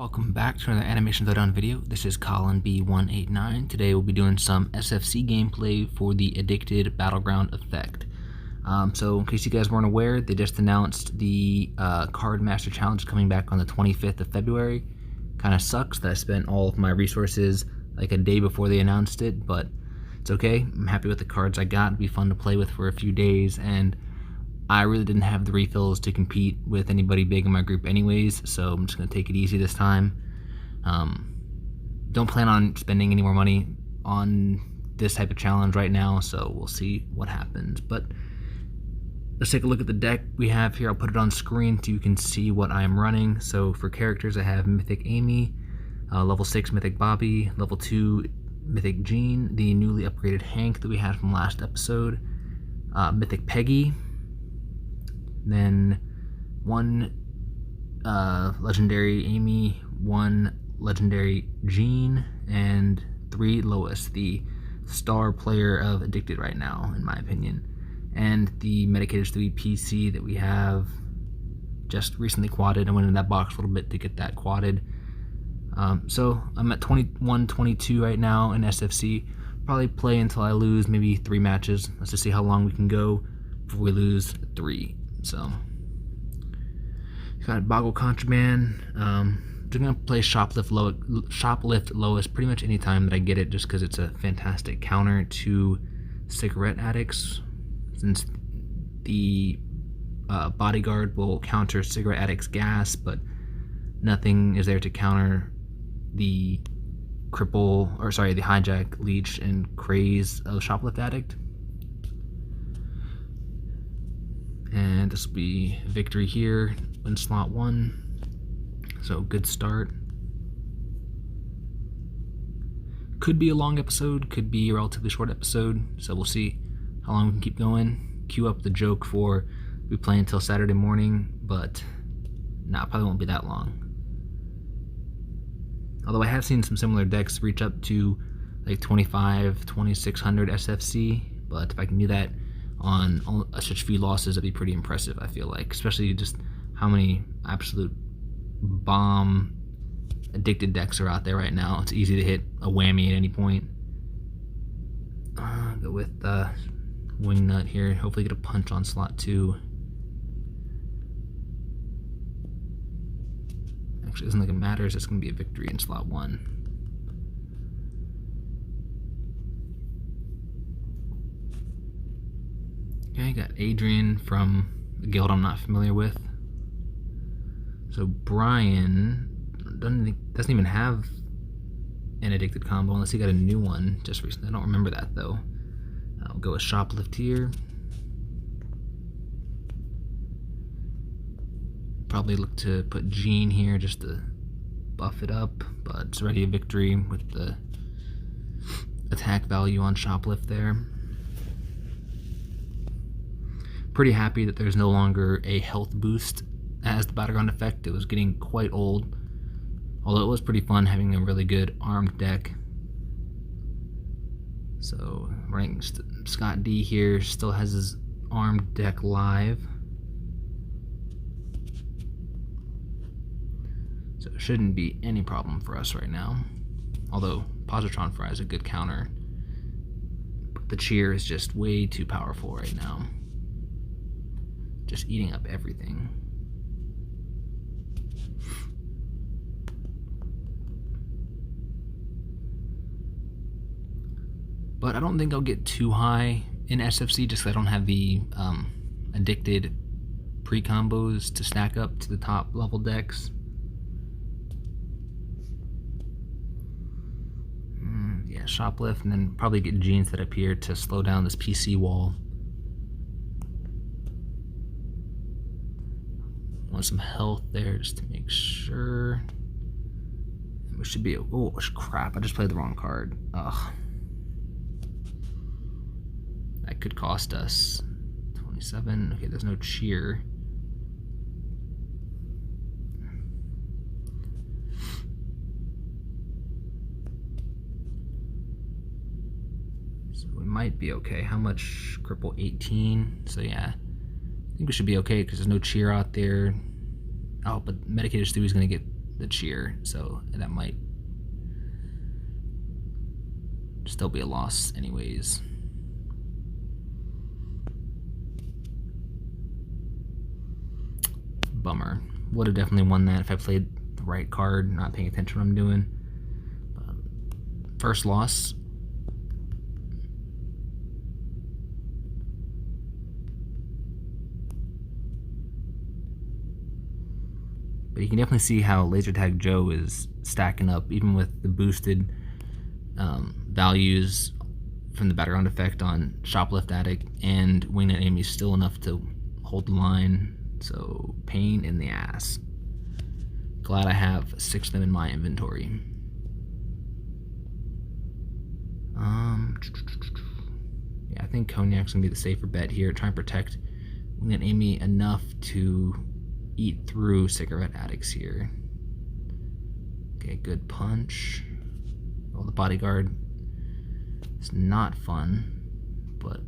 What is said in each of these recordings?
Welcome back to another Animation Throwdown video. This is Colin B189. Today we'll be doing some SFC gameplay for the Addicted Battleground effect. So in case you guys weren't aware, they just announced the Card Master Challenge coming back on the 25th of February. Kind of sucks that I spent all of my resources like a day before they announced it, but it's okay. I'm happy with the cards I got. It'll be fun to play with for a few days, and I really didn't have the refills to compete with anybody big in my group anyways, so I'm just going to take it easy this time. Don't plan on spending any more money on this type of challenge right now, so we'll see what happens. But let's take a look at the deck we have here. I'll put it on screen so you can see what I'm running. So for characters, I have Mythic Amy, level 6 Mythic Bobby, level 2 Mythic Jean, the newly upgraded Hank that we had from last episode, Mythic Peggy, then 1 legendary Amy, 1 legendary Jean, and 3 Lois, the star player of Addicted right now, in my opinion. And the Medicated 3 PC that we have just recently quadded. I went in that box a little bit to get that quadded. So I'm at 21-22 right now in SFC. Probably play until I lose maybe 3 matches. Let's just see how long we can go before we lose 3. So, got Boggle Contraband. Just gonna play Shoplift Lois pretty much any time that I get it, just because it's a fantastic counter to cigarette addicts. Since the bodyguard will counter cigarette addicts' gas, but nothing is there to counter the the hijack, leech, and craze of Shoplift Addict. And this will be victory here in slot 1. So good start. Could be a long episode, could be a relatively short episode. So we'll see how long we can keep going. Queue up the joke for we play until Saturday morning, but nah, probably won't be that long. Although I have seen some similar decks reach up to like 2600 SFC, but if I can do that on such few losses, that'd be pretty impressive, I feel like. Especially just how many absolute bomb addicted decks are out there right now. It's easy to hit a whammy at any point. Go with Wingnut here. Hopefully get a punch on slot 2. Actually, it doesn't think it matters. It's going to be a victory in slot 1. Okay, got Adrian from a guild I'm not familiar with. So Brian doesn't even have an addicted combo unless he got a new one just recently. I don't remember that though. I'll go with Shoplift here. Probably look to put Jean here just to buff it up, but it's already a victory with the attack value on Shoplift there. Pretty happy that there's no longer a health boost as the battleground effect. It was getting quite old, although it was pretty fun having a really good armed deck. So running Scott D here still has his armed deck live, so it shouldn't be any problem for us right now. Although Positron Fry is a good counter, but the cheer is just way too powerful right now. Just eating up everything. But I don't think I'll get too high in SFC just because I don't have the addicted pre-combos to stack up to the top level decks. Yeah, Shoplift, and then probably get Jean set up here to slow down this PC wall. Want some health there just to make sure. We should be. Oh crap! I just played the wrong card. Ugh. That could cost us 27. Okay, there's no cheer. So we might be okay. How much cripple? 18. So yeah. I think we should be okay because there's no cheer out there. Oh, but Medicated Stewie is going to get the cheer, so that might still be a loss anyways. Bummer. Would have definitely won that if I played the right card, not paying attention to what I'm doing. First loss. But you can definitely see how Laser Tag Joe is stacking up, even with the boosted values from the battleground effect on Shoplift Addict and Wingnut Amy, still enough to hold the line. So pain in the ass. Glad I have 6 of them in my inventory. Yeah, I think Cognac's gonna be the safer bet here. Try and protect Wingnut Amy enough to eat through Cigarette Addicts here. Okay, good punch. Oh, the bodyguard. It's not fun, but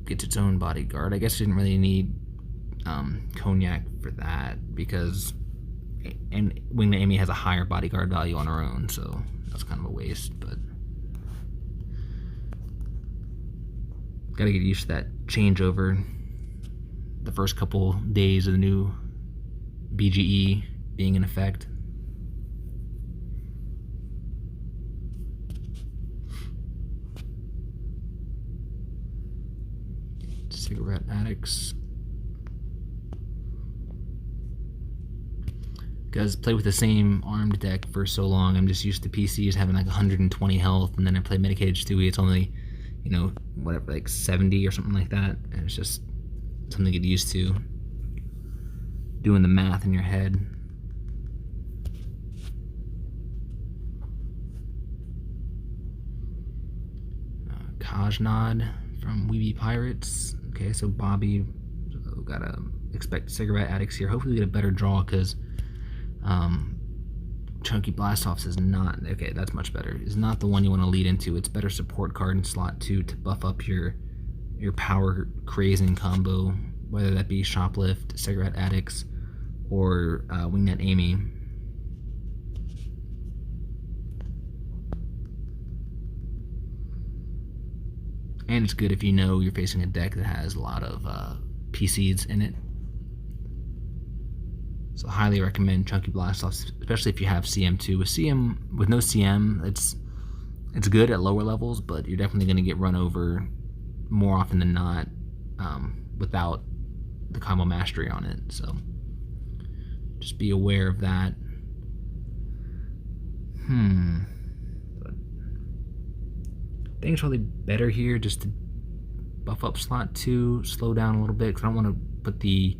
gets its own bodyguard. I guess you didn't really need Cognac for that, because Wingnut Amy has a higher bodyguard value on her own, so that's kind of a waste. But gotta get used to that changeover. The first couple days of the new BGE being in effect. Cigarette Addicts. Because play with the same armed deck for so long, I'm just used to PCs having like 120 health, and then I play Medicated Stewie, it's only, you know, whatever, like 70 or something like that. And it's just something to get used to. Doing the math in your head. Kajnod from Weeby Pirates. Okay, so Bobby, so gotta expect Cigarette Addicts here. Hopefully we get a better draw, because Chunky Blastoffs is not, okay, that's much better. Is not the one you want to lead into. It's better support card in slot 2 to buff up your power crazing combo, whether that be Shoplift, Cigarette Addicts, or Wingnut Amy. And it's good if you know you're facing a deck that has a lot of PCs in it. So highly recommend Chunky Blastoffs, especially if you have CM2. With no CM, it's good at lower levels, but you're definitely going to get run over more often than not without the combo mastery on it. So just be aware of that. I think it's probably better here just to buff up slot 2, slow down a little bit, because I don't want to put the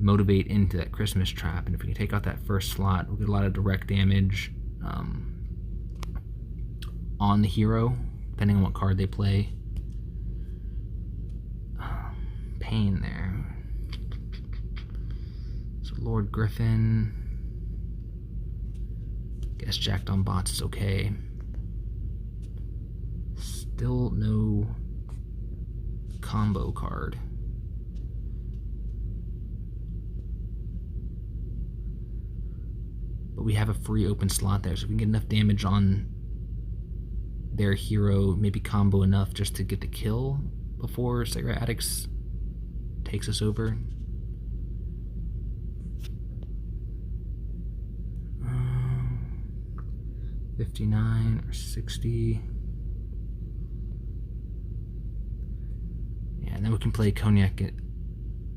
Motivate into that Christmas trap. And if we can take out that first slot, we'll get a lot of direct damage on the hero, depending on what card they play. Pain there. So Lord Griffin. Guess Jacked on Bots is okay. Still no combo card. But we have a free open slot there, so we can get enough damage on their hero, maybe combo enough just to get the kill before Cigarette Addicts takes us over. Um, 59 or 60. Yeah, and then we can play Cognac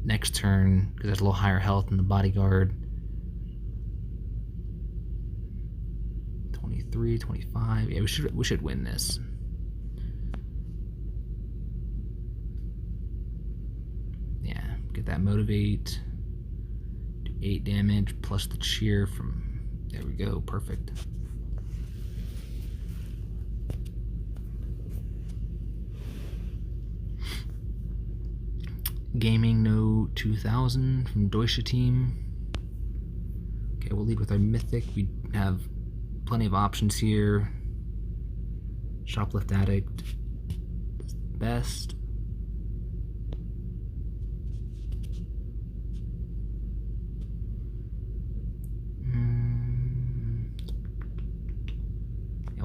next turn, because that's a little higher health than the bodyguard. 23, 25. Yeah, we should win this. Yeah, get that Motivate. Do 8 damage plus the cheer from. There we go. Perfect. Gaming No 2000 from Deutsche Team. Okay, we'll lead with our Mythic. We have plenty of options here. Shoplift Addict is the best.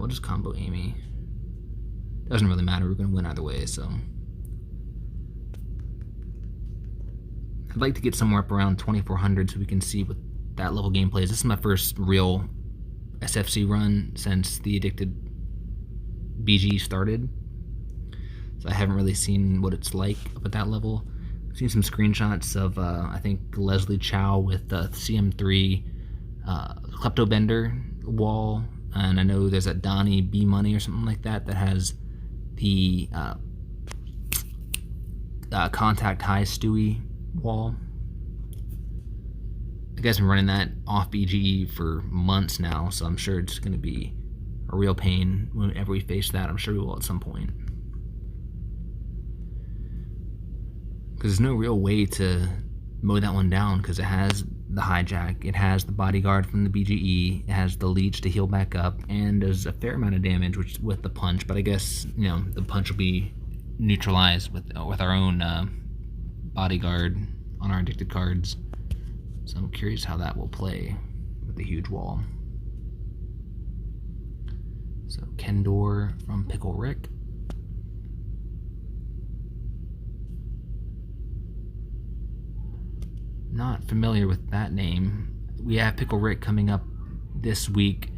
we'll just combo Amy. Doesn't really matter, we're gonna win either way, so. I'd like to get somewhere up around 2400 so we can see what that level gameplay is. This is my first real SFC run since the Addicted BG started. So I haven't really seen what it's like up at that level. I've seen some screenshots of, I think, Leslie Chow with the CM3 Klepto Bender wall. And I know there's a Donnie B Money or something like that that has the Contact High Stewie wall. You guys have been running that off BGE for months now, so I'm sure it's going to be a real pain whenever we face that. I'm sure we will at some point. Because there's no real way to mow that one down, because it has the hijack, it has the bodyguard from the BGE, it has the leech to heal back up, and there's a fair amount of damage with the punch, but I guess, you know, the punch will be neutralized with our own bodyguard on our addicted cards. So I'm curious how that will play with the huge wall. So Kendor from Pickle Rick. Not familiar with that name. We have Pickle Rick coming up this week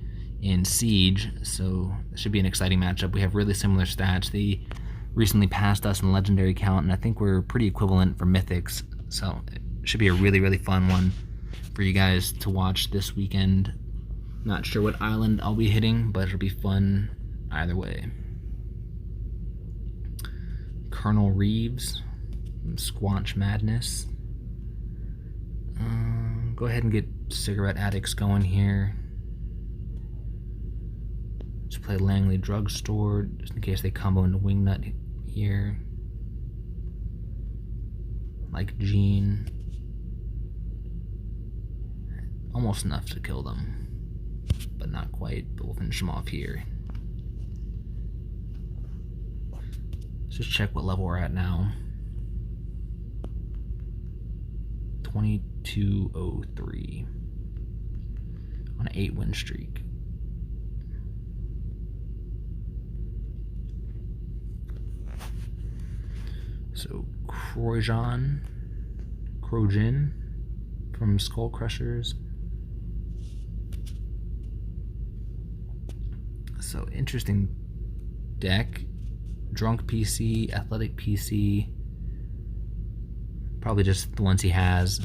in Siege, so it should be an exciting matchup. We have really similar stats. They recently passed us in legendary count, and I think we're pretty equivalent for mythics, so it should be a really, really fun one for you guys to watch this weekend. Not sure what island I'll be hitting, but it'll be fun either way. Colonel Reeves from Squanch Madness. Go ahead and get Cigarette Addicts going here. Just play Langley Drugstore, just in case they combo into Wingnut here. Like Gene. Almost enough to kill them, but not quite, but we'll finish them off here. Let's just check what level we're at now. 2203 on an 8-win streak. So Crojan from Skull Crushers. So interesting deck. Drunk PC, Athletic PC. Probably just the ones he has.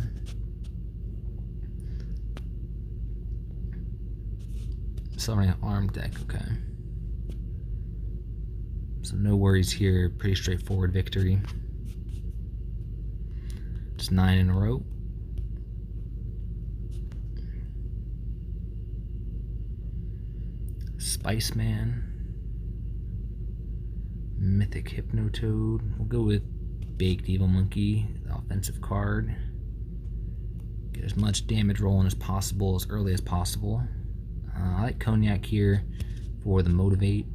Still running an armed deck, okay. So no worries here, pretty straightforward victory. Just 9 in a row. Spiceman. Mythic Hypnotoad. We'll go with Baked Evil Monkey, the offensive card. Get as much damage rolling as possible, as early as possible. I like Cognac here for the Motivate.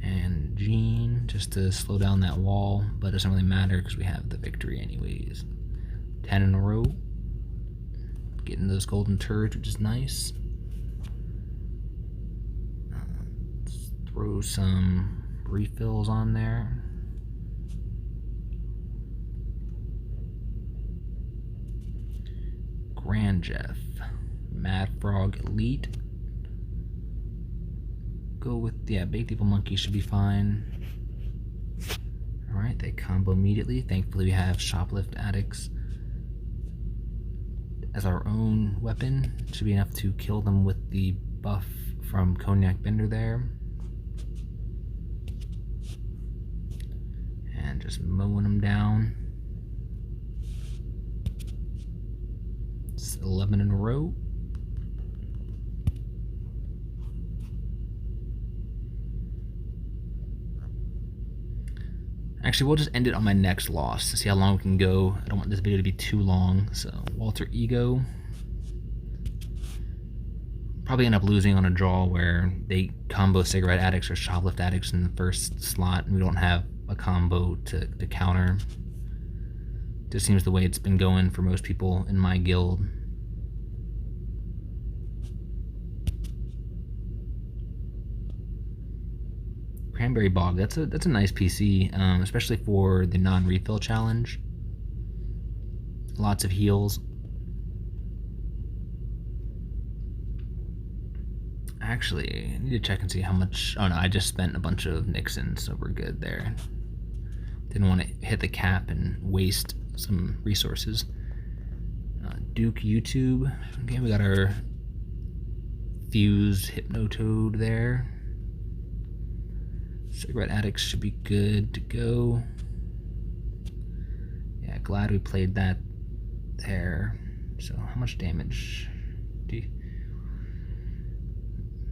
And Gene, just to slow down that wall, but it doesn't really matter because we have the victory anyways. 10 in a row. Getting those golden turrets, which is nice. Let's throw some refills on there. Grand Jeff, Mad Frog Elite. Go with, yeah, Baked Evil Monkey should be fine. Alright, they combo immediately. Thankfully we have Shoplift Addicts as our own weapon. Should be enough to kill them with the buff from Cognac Bender there. And just mowing them down. It's 11 in a row. Actually, we'll just end it on my next loss to see how long we can go. I don't want this video to be too long. So, Walter Ego. Probably end up losing on a draw where they combo Cigarette Addicts or Shoplift Addicts in the first slot, and we don't have a combo to counter. Just seems the way it's been going for most people in my guild. Cranberry Bog, that's a nice PC, especially for the non-refill challenge. Lots of heals. Actually, I need to check and see how much. Oh no, I just spent a bunch of Nixons, so we're good there. Didn't want to hit the cap and waste some resources. Duke YouTube. Okay, we got our Fuse Hypnotoad there. Cigarette Addicts should be good to go. Yeah, glad we played that there. So how much damage?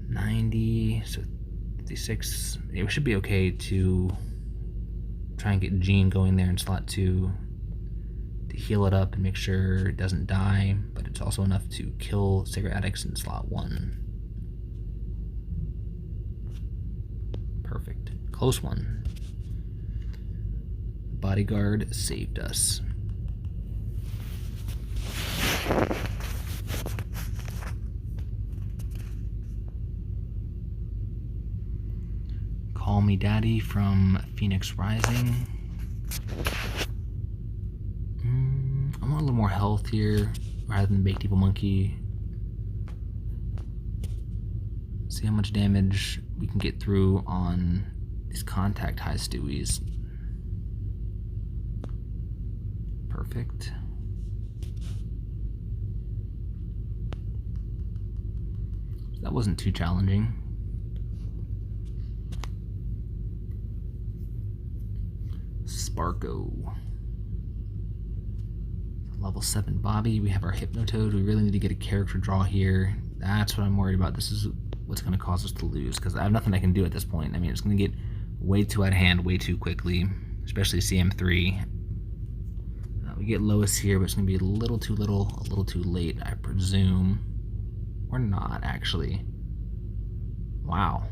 90, so 56. Yeah, we should be okay to try and get Gene going there in slot 2 to heal it up and make sure it doesn't die, but it's also enough to kill Cigarette Addicts in slot 1. Perfect. Close one. Bodyguard saved us. Call Me Daddy from Phoenix Rising. I want a little more health here rather than Baked Evil Monkey. See how much damage we can get through on these contact high Stewies. Perfect. That wasn't too challenging. Sparko. Level 7 Bobby. We have our Hypnotoad. We really need to get a character draw here. That's what I'm worried about. This is what's going to cause us to lose, because I have nothing I can do at this point. I mean, it's going to get way too out of hand way too quickly, especially CM3. We get Lois here, but it's going to be a little too late, I presume. Or not, actually. Wow.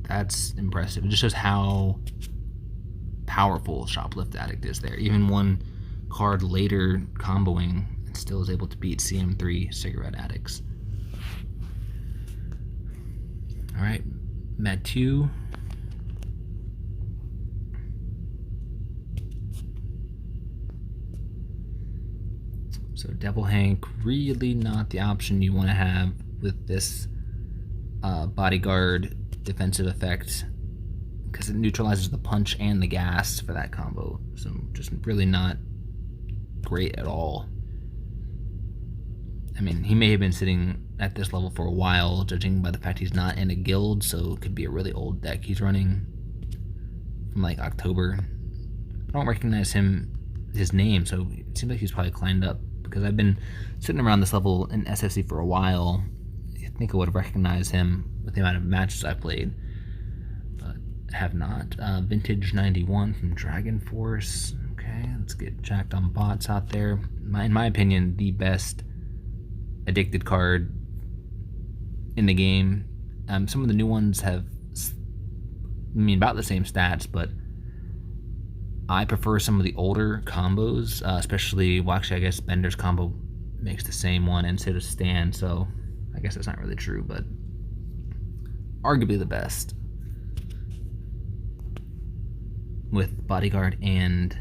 That's impressive. It just shows how powerful Shoplift Addict is there. Even one card later comboing and still is able to beat CM3 Cigarette Addicts. Alright, Matu. So Devil Hank, really not the option you want to have with this bodyguard defensive effect, because it neutralizes the punch and the gas for that combo. So just really not great at all. I mean, he may have been sitting at this level for a while, judging by the fact he's not in a guild, so it could be a really old deck he's running from like October. I don't recognize his name, so it seems like he's probably climbed up, because I've been sitting around this level in SFC for a while. I think I would have recognized him with the amount of matches I played, but have not. Vintage 91 from Dragon Force. Okay, let's get jacked on bots out there. In my opinion, the best addicted card in the game. Some of the new ones have, about the same stats, but I prefer some of the older combos, especially, well, actually, I guess Bender's combo makes the same one instead of Stan, so I guess that's not really true, but arguably the best with Bodyguard and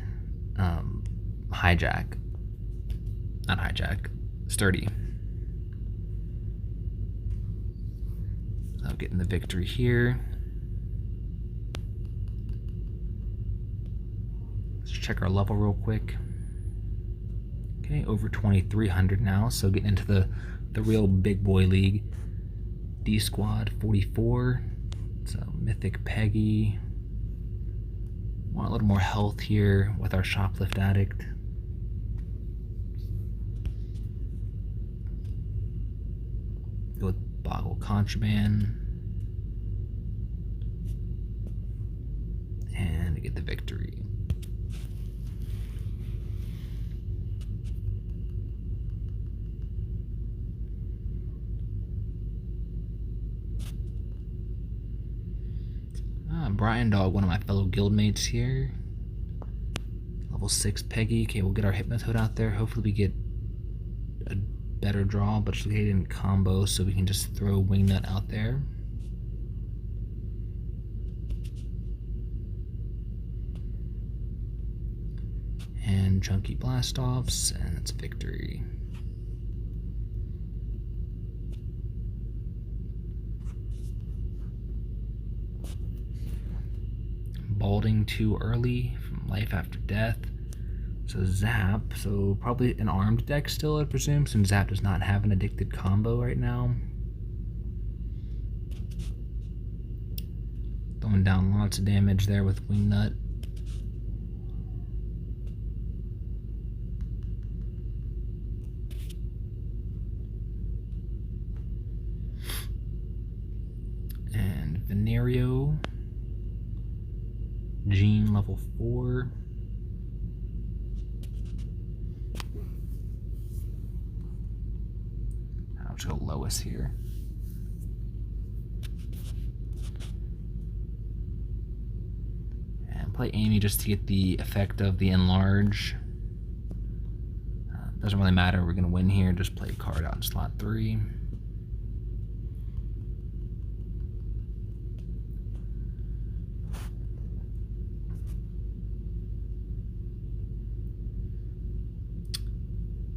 Sturdy. So getting the victory here. Let's check our level real quick. Okay, over 2,300 now, so getting into the real big boy league. D Squad 44. So Mythic Peggy. Want a little more health here with our Shoplift Addict. Go with Boggle Contraband. And we get the victory. Brian Dog, one of my fellow guildmates here. Level 6 Peggy. Okay, we'll get our Hypnotoad out there. Hopefully we get a better draw, but he didn't combo, so we can just throw Wingnut out there. And Chunky Blastoffs, and it's victory. Balding too early from Life After Death. So Zap, so probably an armed deck still, I presume, since Zap does not have an addicted combo right now. Throwing down lots of damage there with Wingnut. And Venereal. Gene level 4. I'll just go Lois here. And play Amy just to get the effect of the enlarge. Doesn't really matter, we're gonna win here. Just play a card out in slot 3.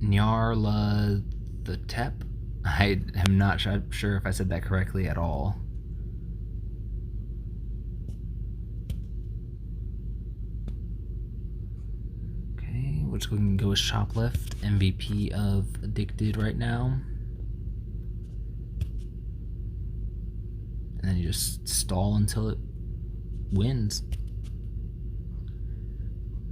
Nyarla the Tep. I am not sure if I said that correctly at all. Okay, we're just going to go with Shoplift, MVP of Addicted right now. And then you just stall until it wins.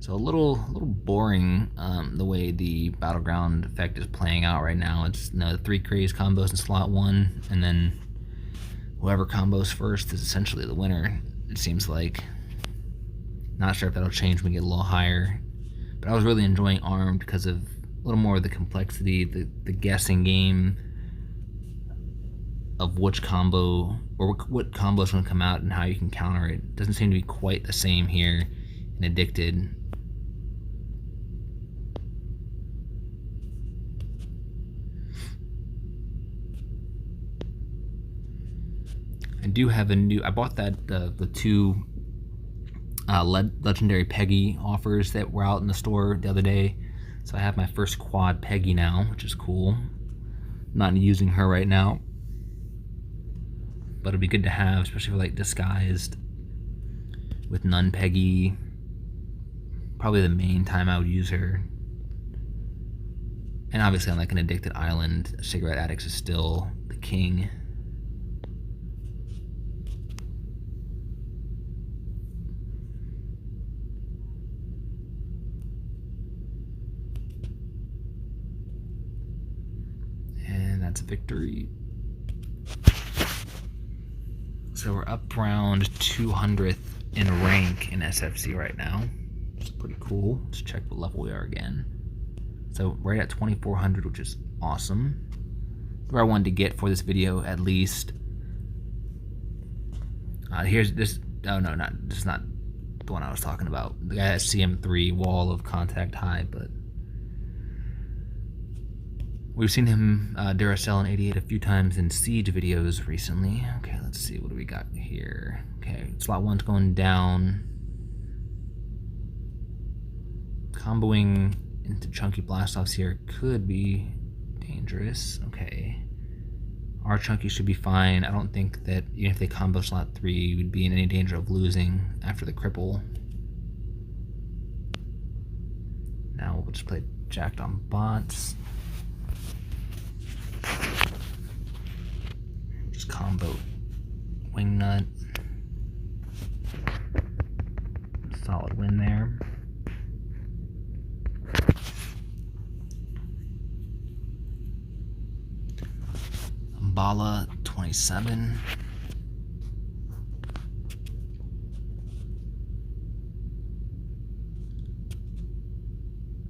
So a little boring the way the battleground effect is playing out right now. It's the 3 craze combos in slot 1, and then whoever combos first is essentially the winner, it seems like. Not sure if that'll change when we get a little higher, but I was really enjoying Armed because of a little more of the complexity, the guessing game of which combo or what combo is going to come out and how you can counter it. Doesn't seem to be quite the same here in Addicted. I do have a new, I bought that the 2 legendary Peggy offers that were out in the store the other day. So I have my first quad Peggy now, which is cool. I'm not using her right now, but it'd be good to have, especially for like disguised with none Peggy. Probably the main time I would use her. And obviously on like an addicted island, Cigarette Addicts is still the king. And that's a victory. So we're up around 200th in rank in SFC right now. It's pretty cool. Let's check what level we are again. So right at 2400, which is awesome. Where I wanted to get for this video at least. Here's this. Oh no, this is not the one I was talking about. The guy has CM3 Wall of Contact High, but we've seen him Duracell and 88 a few times in Siege videos recently. Okay, let's see, what do we got here? Okay, slot 1's going down. Comboing into Chunky Blastoffs here could be dangerous. Okay. Our Chunky should be fine. I don't think that even if they combo slot 3, we'd be in any danger of losing after the cripple. Now we'll just play Jacked on Bots. Just combo Wingnut. Solid win there. Bala 27.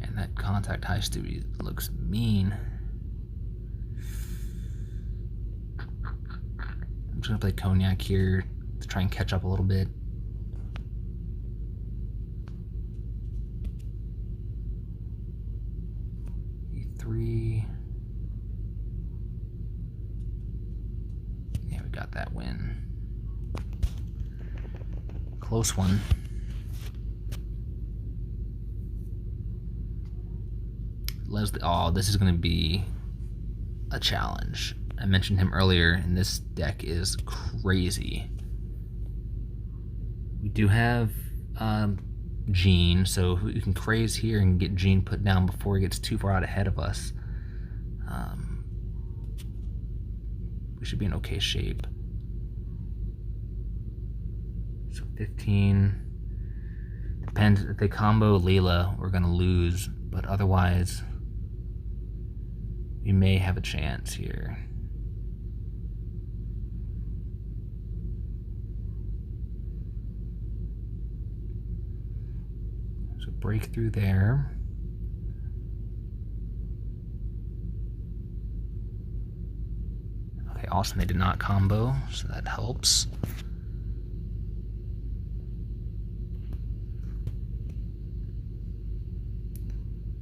And that Contact High Stewie looks mean. I'm just gonna play Cognac here to try and catch up a little bit. 3. Yeah, we got that win. Close one. Leslie, oh, this is going to be a challenge. I mentioned him earlier, and this deck is crazy. We do have Gene, so we can craze here and get Gene put down before he gets too far out ahead of us. We should be in okay shape. So 15. Depends, if they combo Leela, we're going to lose, but otherwise we may have a chance here. So breakthrough there. Okay, awesome, they did not combo, so that helps.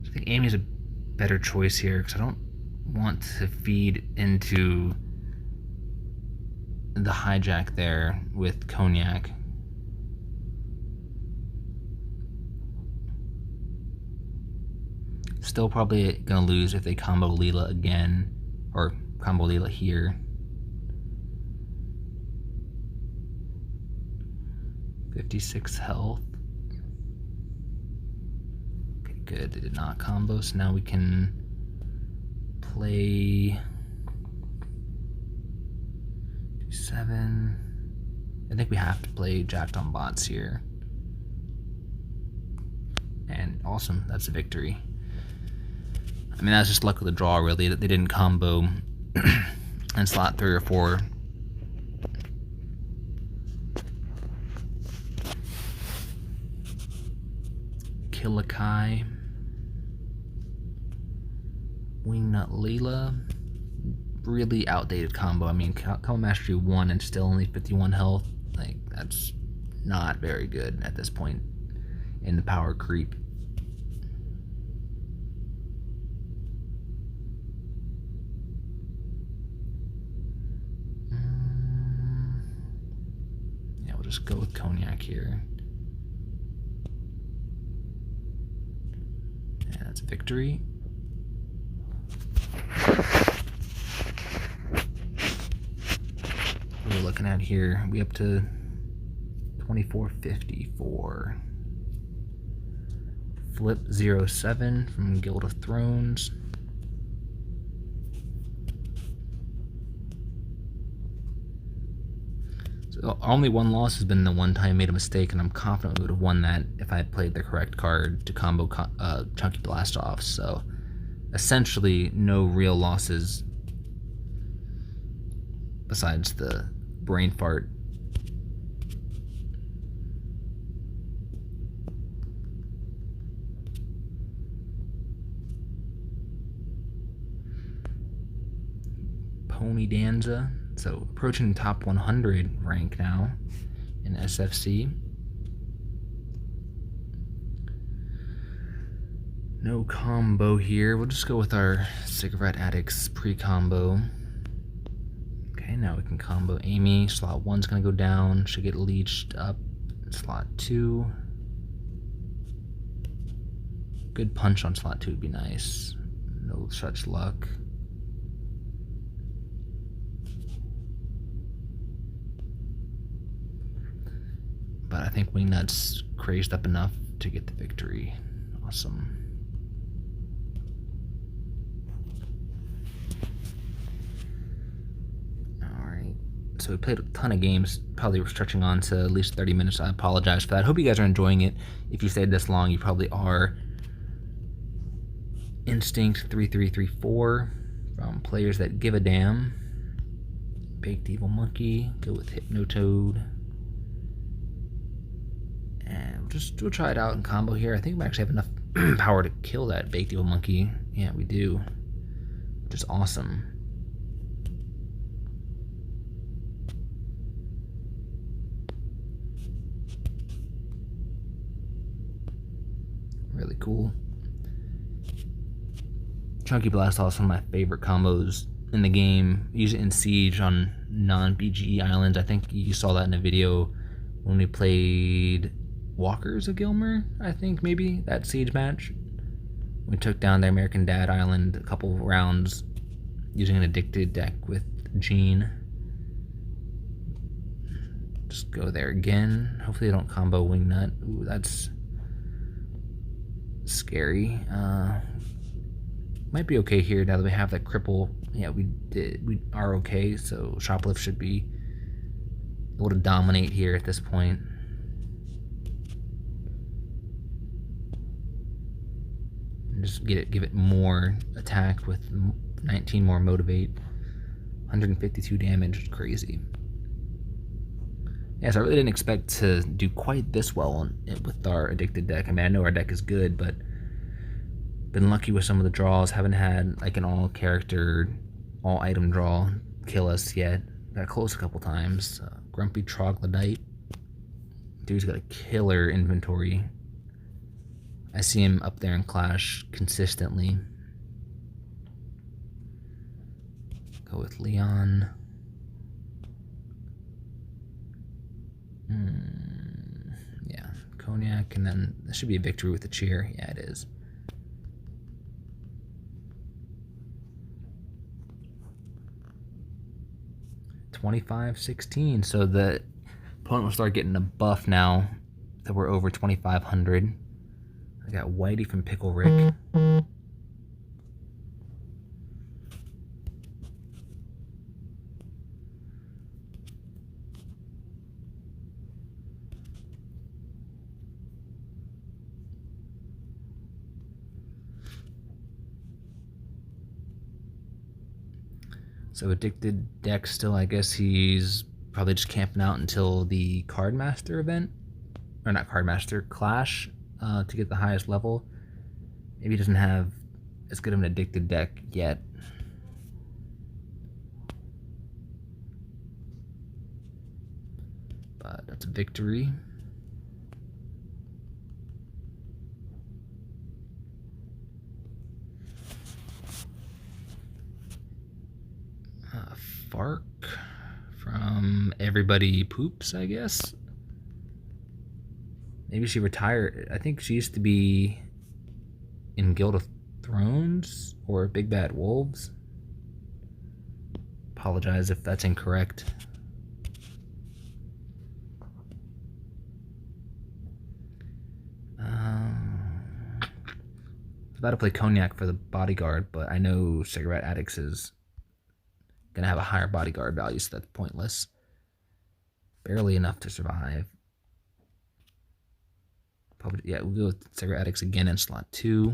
I think Amy's a better choice here because I don't want to feed into the hijack there with Cognac. Still probably gonna lose if they combo Leela again, or combo Leela here. 56 health. Okay, good. They did not combo, so now we can play 7. I think we have to play Jacked on Bots here. And awesome, that's a victory. I mean, that's just luck of the draw, really, that they didn't combo in slot 3 or 4. Killakai. Wingnut Leela. Really outdated combo. I mean, Combo Mastery 1 and still only 51 health. Like, that's not very good at this point in the power creep. Yeah, we'll just go with Cognac here. Yeah, that's a victory. What we're looking at here, we up to 2454. Flip 07 from Guild of Thrones. So only one loss has been the one time I made a mistake, and I'm confident we would have won that if I had played the correct card to combo Chunky Blast Off. So essentially no real losses besides the brain fart. Pony Danza, so approaching top 100 rank now in SFC. No combo here. We'll just go with our Cigarette Addicts pre-combo. Okay, now we can combo Amy. Slot 1's gonna go down. Should get leeched up in slot 2. Good punch on slot 2 would be nice. No such luck. But I think Wingnut's crazed up enough to get the victory. Awesome. Alright, so we played a ton of games. Probably we're stretching on to at least 30 minutes. I apologize for that. Hope you guys are enjoying it. If you stayed this long, you probably are. Instinct 3334 from Players That Give a Damn. Baked Evil Monkey. Go with Hypnotoad. And we'll try it out in combo here. I think we actually have enough power to kill that Baked Evil Monkey. Yeah, we do. Which is awesome. Really cool. Chunky Blast Off is one of my favorite combos in the game. Use it in Siege on non-BGE islands. I think you saw that in a video when we played Walkers of Gilmer, I think, maybe, that Siege match. We took down the American Dad Island a couple of rounds using an addicted deck with Gene. Just go there again. Hopefully they don't combo Wingnut. Ooh, that's scary. Might be okay here now that we have that cripple. Yeah, we are okay, so Shoplift should be able to dominate here at this point. And just give it more attack with 19 more motivate. 152 damage, crazy. Yeah, so I really didn't expect to do quite this well with our addicted deck. I mean, I know our deck is good, but been lucky with some of the draws. Haven't had like an all character, all item draw kill us yet. Got close a couple times. Grumpy Troglodyte. Dude's got a killer inventory. I see him up there in Clash consistently. Go with Leon. Yeah, Cognac, and then this should be a victory with the cheer. Yeah, it is. $25-16. So the opponent will start getting a buff now that we're over 2,500. I got Whitey from Pickle Rick. So addicted deck still, I guess he's probably just camping out until the Cardmaster event. Or not Cardmaster, Clash, to get the highest level. Maybe he doesn't have as good of an addicted deck yet. But that's a victory. Fark from Everybody Poops, I guess. Maybe she retired. I think she used to be in Guild of Thrones or Big Bad Wolves. Apologize if that's incorrect. I was about to play Cognac for the bodyguard, but I know Cigarette Addicts is gonna have a higher bodyguard value, so that's pointless. Barely enough to survive. Probably, yeah, we'll go with Cigarette Addicts again in slot 2.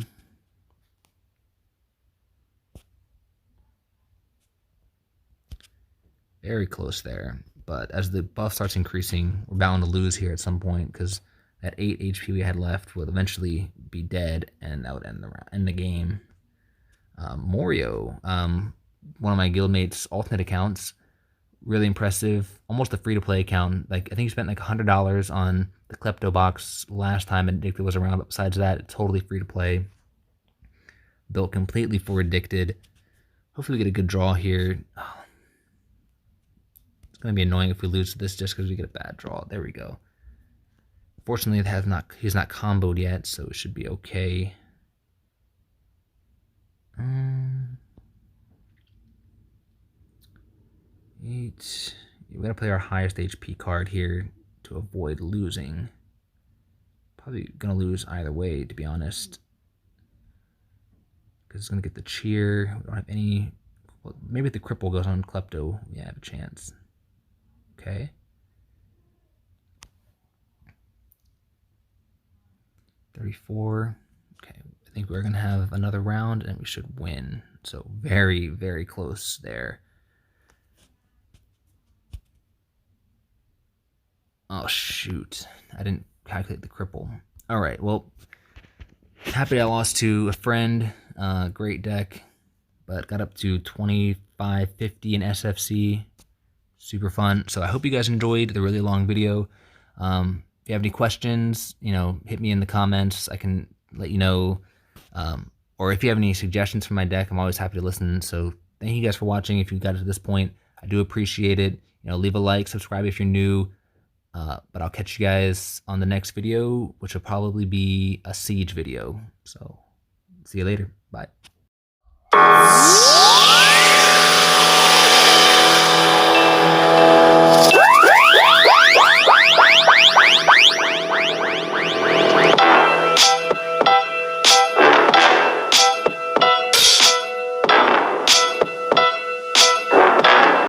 Very close there, but as the buff starts increasing, we're bound to lose here at some point because that 8 HP we had left would eventually be dead, and that would end the game. Morio, one of my guildmates' alternate accounts, really impressive. Almost a free-to-play account. Like, I think he spent like $100 on the Klepto box last time Addicted was around, but besides that, it's totally free-to-play. Built completely for Addicted. Hopefully we get a good draw here. Oh, it's going to be annoying if we lose this just because we get a bad draw. There we go. Fortunately, he's not comboed yet, so it should be okay. We gotta play our highest HP card here to avoid losing. Probably gonna lose either way, to be honest. Because it's gonna get the cheer. We don't have any. Well, maybe if the cripple goes on Klepto, we have a chance. Okay. $34. Okay, I think we're gonna have another round and we should win. So very, very close there. Oh, shoot. I didn't calculate the cripple. All right, well, happy I lost to a friend. Great deck, but got up to 2550 in SFC. Super fun. So I hope you guys enjoyed the really long video. If you have any questions, hit me in the comments. I can let you know or if you have any suggestions for my deck, I'm always happy to listen. So thank you guys for watching. If you got to this point, I do appreciate it. Leave a like, subscribe if you're new. But I'll catch you guys on the next video, which will probably be a siege video. So see you later. Bye.